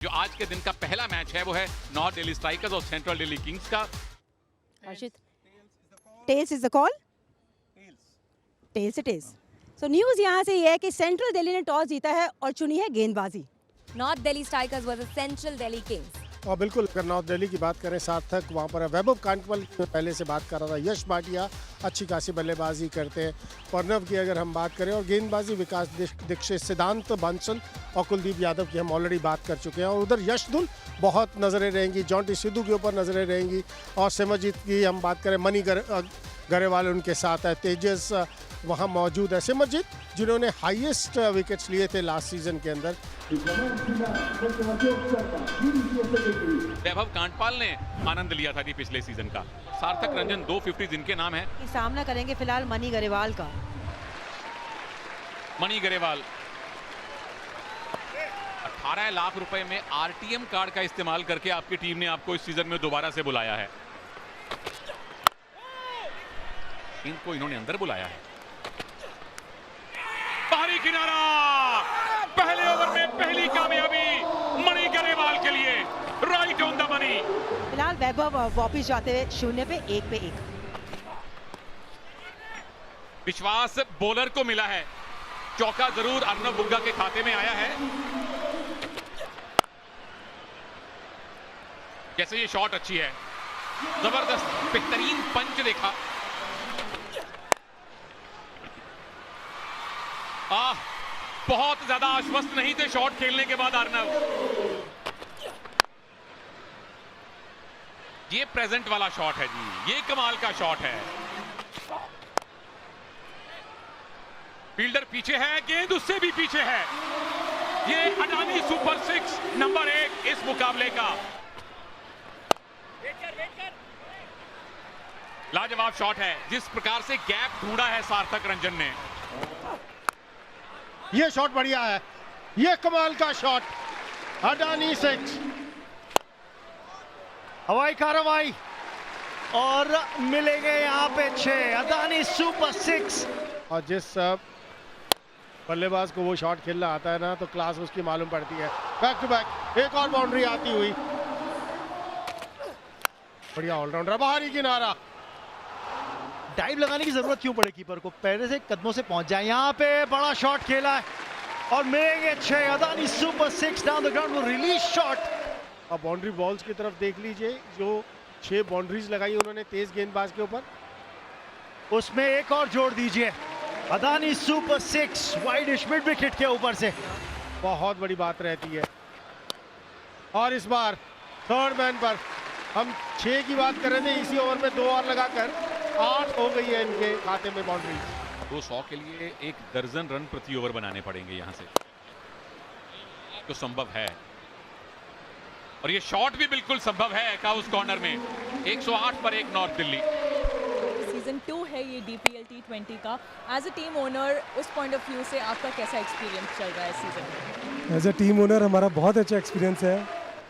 जो आज के दिन का पहला मैच है वो है नॉर्थ दिल्ली स्ट्राइकर्स और सेंट्रल दिल्ली किंग्स का। Harshit, tails is the call? Tails it is. So news यहाँ से ये है कि सेंट्रल दिल्ली ने टॉस जीता है और चुनी है गेंदबाजी। North Delhi strikers versus central Delhi Kings. और बिल्कुल अगर नॉर्थ दिल्ली की बात करें सार्थक वहाँ पर वैभव कांटवाल पहले से बात कर रहा था, यश भाटिया अच्छी खासी बल्लेबाजी करते हैं, प्रणव की अगर हम बात करें और गेंदबाजी विकास दीक्षित, सिद्धांत बंसल और कुलदीप यादव की हम ऑलरेडी बात कर चुके हैं। और उधर यशदुल बहुत नज़रें रहेंगी, जॉन्टी सिद्धू के ऊपर नज़रें रहेंगी और सिमरजीत की हम बात करें मनी गरेवाल उनके साथ है, तेजस वहाँ मौजूद है। सिमरजीत जिन्होंने हाईएस्ट विकेट्स लिए थे लास्ट सीजन के अंदर। वैभव कांटपाल ने आनंद लिया था जी पिछले सीजन का। सार्थक रंजन 250 जिनके नाम है। सामना करेंगे फिलहाल मनी गरेवाल का। मनी गरेवाल 18 लाख रुपए में आरटीएम कार्ड का इस्तेमाल करके आपकी टीम ने आपको इस सीजन में दोबारा से बुलाया है। इनको इन्होंने अंदर बुलाया है। बाहरी किनारा, पहले ओवर में पहली कामयाबी मणि गरेवाल के लिए, राइट ऑन द मनी। फिलहाल वैभव वापिस जाते हुए 0 पे 1 पे 1। विश्वास बॉलर को मिला है, चौका जरूर अर्नब बुग्गा के खाते में आया है। कैसे ये शॉट अच्छी है, जबरदस्त बेहतरीन पंच देखा। बहुत ज्यादा आश्वस्त नहीं थे शॉट खेलने के बाद अर्नब। ये प्रेजेंट वाला शॉट है जी, ये कमाल का शॉट है। फील्डर पीछे है, गेंद उससे भी पीछे है। ये अडानी सुपर 6 नंबर 1 इस मुकाबले का। लाजवाब शॉट है, जिस प्रकार से गैप ढूंढा है सार्थक रंजन ने। ये शॉट बढ़िया है, ये कमाल का शॉट, अडानी 6। हवाई कार्रवाई और मिलेंगे यहाँ पे 6, अडानी सुपर 6। और जिस बल्लेबाज को वो शॉट खेलना आता है ना तो क्लास उसकी मालूम पड़ती है। बैक टू बैक एक और बाउंड्री आती हुई, बढ़िया ऑलराउंडर, बाहरी किनारा। डाइव लगाने की जरूरत क्यों पड़े कीपर को, पहले से कदमों से पहुंच जाए। यहाँ पे बड़ा शॉट खेला है और मिलेंगे 6, Adani super 6 down the ground, release shot. अब बाउंड्री बॉल्स की तरफ देख लीजिए, जो 6 बाउंड्रीज लगाई उन्होंने तेज गेंदबाज के ऊपर, उसमें एक और जोड़ दीजिए, Adani super 6 wide mid wicket के ऊपर से। बहुत बड़ी बात रहती है। और इस बार थर्ड मैन पर हम 6 की बात कर रहे थे, इसी ओवर में 2 और लगाकर 8 हो गई है इनके खाते में बाउंड्री। 200 के लिए 1 दर्जन रन प्रति ओवर बनाने पड़ेंगे यहां से, तो संभव है। और ये शॉट भी बिल्कुल संभव है काउस कॉर्नर में। 108 पर 1 नॉर्थ दिल्ली। सीजन 2 है ये DPL T20 का। एज अ टीम ओनर उस पॉइंट ऑफ व्यू से आपका कैसा एक्सपीरियंस चल रहा है सीजन में? एज अ टीम ओनर हमारा बहुत अच्छा एक्सपीरियंस है।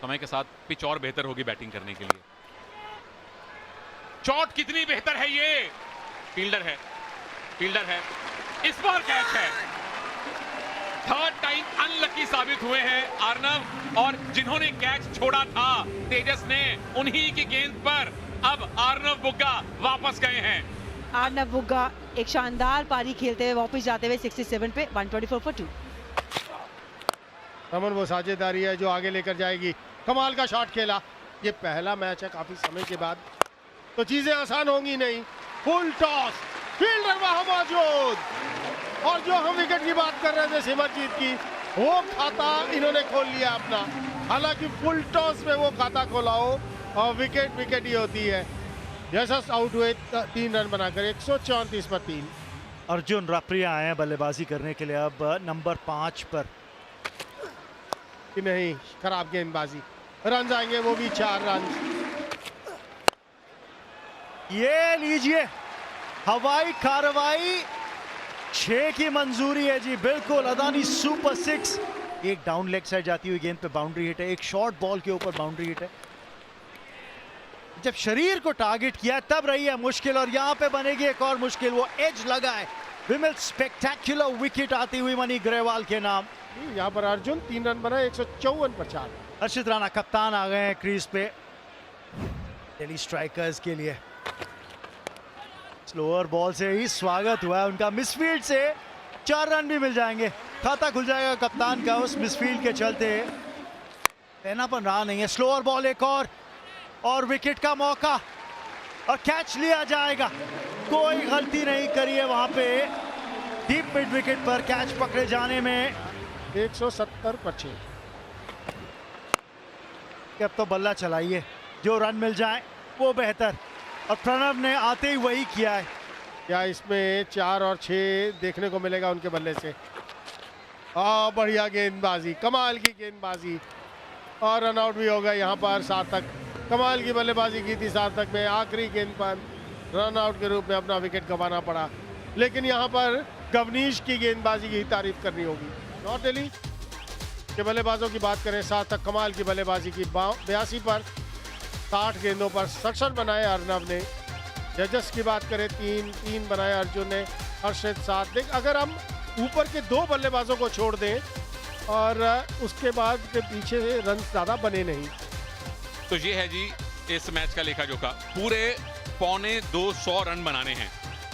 समय के साथ पिच और बेहतर होगी बैटिंग करने के लिए। शॉट कितनी बेहतर है, ये फील्डर है, फील्डर है, इस बार कैच है। थर्ड टाइम अनलकी साबित हुए हैं अर्नब, और जिन्होंने कैच छोड़ा था तेजस ने, उन्हीं की गेंद पर अब अर्नब बुग्गा वापस गए हैं। अर्नब बुग्गा एक शानदार पारी खेलते हुए वापस जाते हुए 67 पे 124 for 2। रमन वो साझेदारी है जो आगे लेकर जाएगी। कमाल का शॉट खेला, ये पहला मैच है काफी समय के बाद, तो चीजें आसान होंगी नहीं। फुल टॉस, फील्डर वहां मौजूद, और जो हम विकेट की बात कर रहे थे सिमरजीत की, वो खाता इन्होंने खोल लिया अपना। हालांकि फुल टॉस में वो खाता खोला हो और विकेट ही होती है। यशस आउट हुए 3 रन बनाकर 134 पर 3। अर्जुन राप्रिया आए हैं बल्लेबाजी करने के लिए अब नंबर 5 पर। कि नहीं, खराब गेंदबाजी, रन आएंगे वो भी 4 रन। ये लीजिए हवाई कार्रवाई, 6 की मंजूरी है जी, बिल्कुल अडानी सुपर 6। एक डाउन लेग साइड जाती हुई गेंद पे बाउंड्री हिट है, एक शॉर्ट बॉल के ऊपर बाउंड्री हिट है। जब शरीर को टारगेट किया तब रही है मुश्किल, और यहाँ पे बनेगी एक और मुश्किल, वो एज लगा है। विमिल स्पेक्टेक्युलर विकेट आती हुई मनी गरेवाल के नाम। यहाँ पर अर्जुन 3 रन बनाए, 154 पर 4। हर्षित राणा कप्तान आ गए हैं क्रीज पे दिल्ली स्ट्राइकर्स के लिए। स्लोअर बॉल से ही स्वागत हुआ है उनका, मिसफील्ड से 4 रन भी मिल जाएंगे, खाता खुल जाएगा कप्तान का उस मिसफील्ड के चलते। पहनापन रहा नहीं है। स्लोअर बॉल एक और विकेट का मौका और कैच लिया जाएगा। कोई गलती नहीं करी है वहां पे, डीप मिड विकेट पर कैच पकड़े जाने में। 170 पर 6। अब तो बल्ला चलाइए, जो रन मिल जाए वो बेहतर, और प्रणव ने आते ही वही किया है। क्या इसमें 4 और 6 देखने को मिलेगा उनके बल्ले से? बढ़िया गेंदबाजी, कमाल की गेंदबाजी, और रन आउट भी हो गया यहाँ पर सार्थक। कमाल की बल्लेबाजी की थी सार्थक में, आखिरी गेंद पर रन आउट के रूप में अपना विकेट गंवाना पड़ा। लेकिन यहाँ पर गवनीश की गेंदबाजी की तारीफ करनी होगी। नॉर्थ दिल्ली के बल्लेबाजों की बात करें, सार्थक कमाल की बल्लेबाजी की, 82 पर 60 गेंदों पर 67 रन बनाए अर्नव ने। जजेस की बात करें, 3 बनाए अर्जुन ने, हर्षित 7। देख, अगर हम ऊपर के 2 बल्लेबाजों को छोड़ दें और उसके बाद के पीछे रन ज़्यादा बने नहीं। तो ये है जी इस मैच का लेखा जोखा। पूरे 225 रन बनाने हैं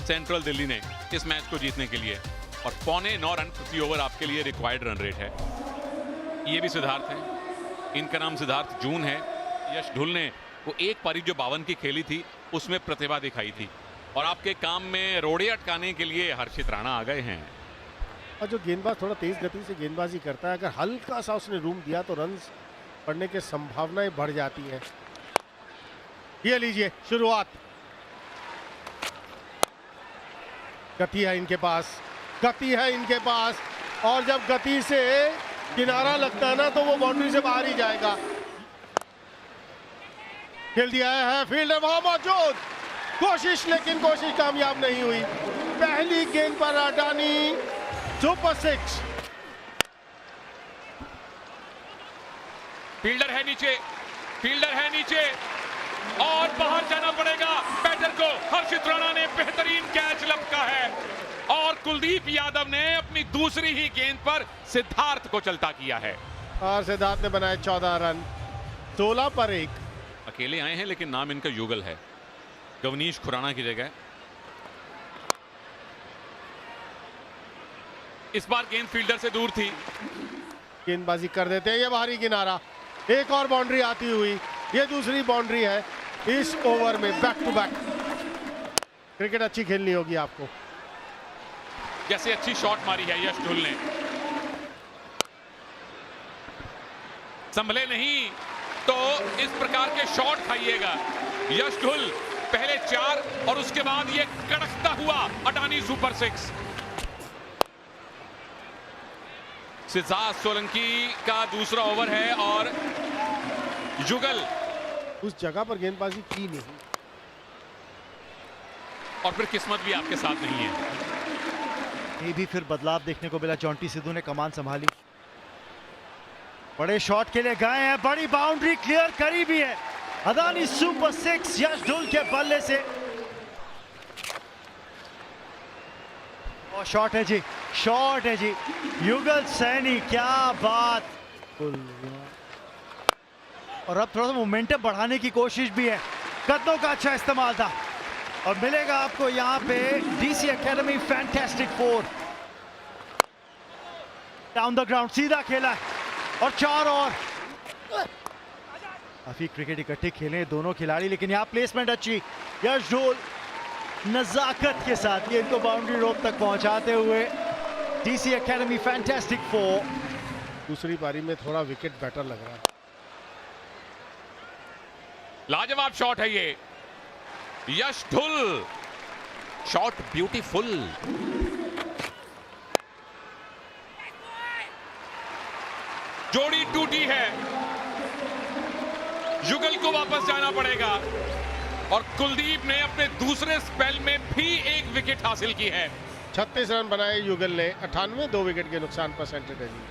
सेंट्रल दिल्ली ने इस मैच को जीतने के लिए, और 9.25 रन प्रति ओवर आपके लिए रिक्वायर्ड रन रेट है। ये भी सिद्धार्थ है, इनका नाम सिद्धार्थ जून है। यश ढुल ने वो एक पारी जो 52 की खेली थी उसमें प्रतिभा दिखाई थी, और आपके काम में रोड़े अटकाने के लिए हर्षित राणा आ गए हैं। और जो गेंदबाज थोड़ा तेज गति से गेंदबाजी करता है, अगर हल्का सा उसने रूम दिया तो रन पड़ने की संभावनाएं बढ़ जाती हैं। ये लीजिए शुरुआत, गति है इनके पास, गति है इनके पास, और जब गति से किनारा लगता है ना तो वो बाउंड्री से बाहर ही जाएगा। खेल दिया है, फील्डर वहां मौजूद, कोशिश, लेकिन कोशिश कामयाब नहीं हुई। पहली गेंद पर अडानी, सुपर 6। फील्डर है नीचे, फील्डर है नीचे, और बाहर जाना पड़ेगा बैटर को। हर्षित राणा ने बेहतरीन कैच लपका है, और कुलदीप यादव ने अपनी दूसरी ही गेंद पर सिद्धार्थ को चलता किया है, और सिद्धार्थ ने बनाए 14 रन, 16 पर 1। अकेले आए हैं लेकिन नाम इनका युगल है, गवनीश खुराना की जगह। इस बार गेंद फील्डर से दूर थी। गेंदबाजी कर देते हैं, ये बाहरी किनारा, एक और बाउंड्री आती हुई, ये दूसरी बाउंड्री है इस ओवर में। बैक टू बैक क्रिकेट अच्छी खेलनी होगी आपको। जैसे अच्छी शॉट मारी है यश ढुल ने, संभले नहीं तो इस प्रकार के शॉट खाइएगा यश ढुल। पहले 4 और उसके बाद ये कड़कता हुआ अडानी सुपर 6। सिद्धार्थ सोलंकी का दूसरा ओवर है, और युगल उस जगह पर गेंदबाजी की नहीं, और फिर किस्मत भी आपके साथ नहीं है। ये भी फिर बदलाव देखने को मिला, जॉन्टी सिद्धू ने कमान संभाली, बड़े शॉट के लिए गए हैं, बड़ी बाउंड्री क्लियर करी भी है। अडानी सुपर 6 यश ढुल के बल्ले से, और शॉट है जी, शॉट है जी, युगल सैनी, क्या बात। और अब थोड़ा सा मोमेंटम बढ़ाने की कोशिश भी है, कदमों का अच्छा इस्तेमाल था, और मिलेगा आपको यहाँ पे DC academy fantastic 4। Down the ground सीधा खेला है, और 4 और। काफी क्रिकेट इकट्ठे खेले दोनों खिलाड़ी, लेकिन यहाँ प्लेसमेंट अच्छी, यश ढुल नजाकत के साथ ये इनको बाउंड्री रोप तक पहुंचाते हुए डीसी एकेडमी फैंटास्टिक 4। दूसरी पारी में थोड़ा विकेट बेटर लग रहा है। लाजवाब शॉट है ये, यश ढुल, शॉट ब्यूटीफुल। जोड़ी टूटी है, युगल को वापस जाना पड़ेगा, और कुलदीप ने अपने दूसरे स्पेल में भी एक विकेट हासिल की है। 36 रन बनाए युगल ने, 98, 2 विकेट के नुकसान पर centre Delhi.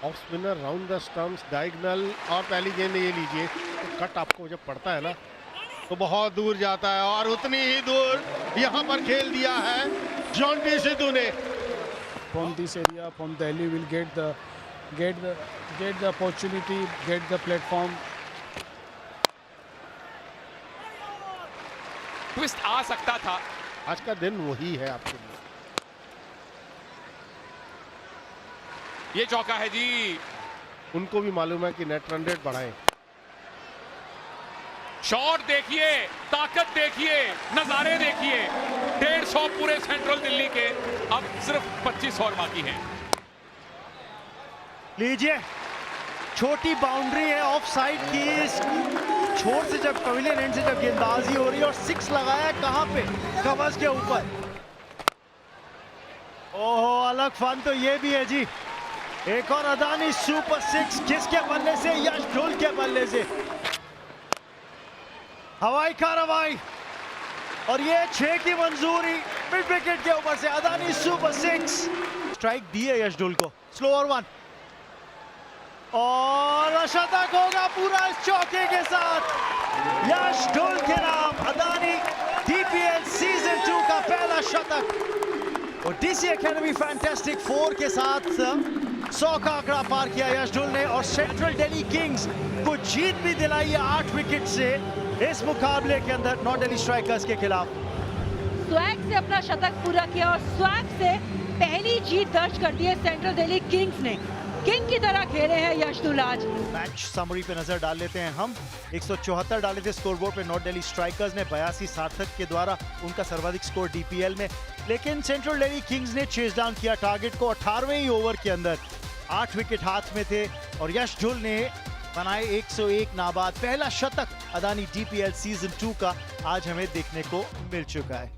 Off spinner round the stumps, diagonal, और पहली गेंद ये लीजिए, तो कट आपको जब पड़ता है ना तो बहुत दूर जाता है, और उतनी ही दूर यहाँ पर खेल दिया है जॉन्टी सिद्धू ने। from this area, from Delhi, will get the opportunity, get the platform. Twist आ सकता था। आज का दिन वही है आपके लिए। ये चौका है जी। उनको भी मालूम है कि नेट रन रेट बढ़ाएं। शॉट देखिए, ताकत देखिए, नजारे देखिए। 150 पूरे सेंट्रल दिल्ली के, अब सिर्फ 25 और बाकी हैं। लीजिए, छोटी बाउंड्री है ऑफ साइड की। इस छोर से जब पवेलियन एंड से जब गेंदबाजी हो रही है और 6 लगाया है कहां पे? कवर्स के ऊपर। ओहो, अलग फन तो ये भी है जी। एक और अदानी सुपर 6 किसके बल्ले से? यश ढुल के बल्ले से। हवाई कार्रवाई और ये 6 की मंजूरी मिड विकेट के ऊपर से। अदानी सुपर 6 स्ट्राइक दी है यश ढुल को। स्लोअर 1 और शतक होगा पूरा इस चौके के साथ। यश ढुल के नाम अदानी डीपीएल सीजन 2 का पहला शतक और डीसी एकेडमी फैंटास्टिक 4 के साथ 100 का आंकड़ा पार किया यश ढुल ने और सेंट्रल दिल्ली किंग्स को जीत भी दिलाई है 8 विकेट से इस मुकाबले के अंदर नॉर्थ दिल्ली स्ट्राइकर्स के खिलाफ। स्वैग से अपना शतक पूरा किया और स्वैग से पहली जीत दर्ज कर दी है सेंट्रल दिल्ली किंग्स ने। किंग की तरह खेले हैं यश ढुल आज। मैच समरी पे नजर डाल लेते हैं हम। 174 डाले थे स्कोरबोर्ड पे नॉर्थ दिल्ली स्ट्राइकर्स ने। 82 सार्थक के द्वारा उनका सर्वाधिक स्कोर डीपीएल में। लेकिन सेंट्रल दिल्ली किंग्स ने चेज डाउन किया टारगेट को 18वें ही ओवर के अंदर। 8 विकेट हाथ में थे और यश ढुल ने बनाए 101 नाबाद। पहला शतक अदानी डीपीएल सीजन 2 का आज हमें देखने को मिल चुका है।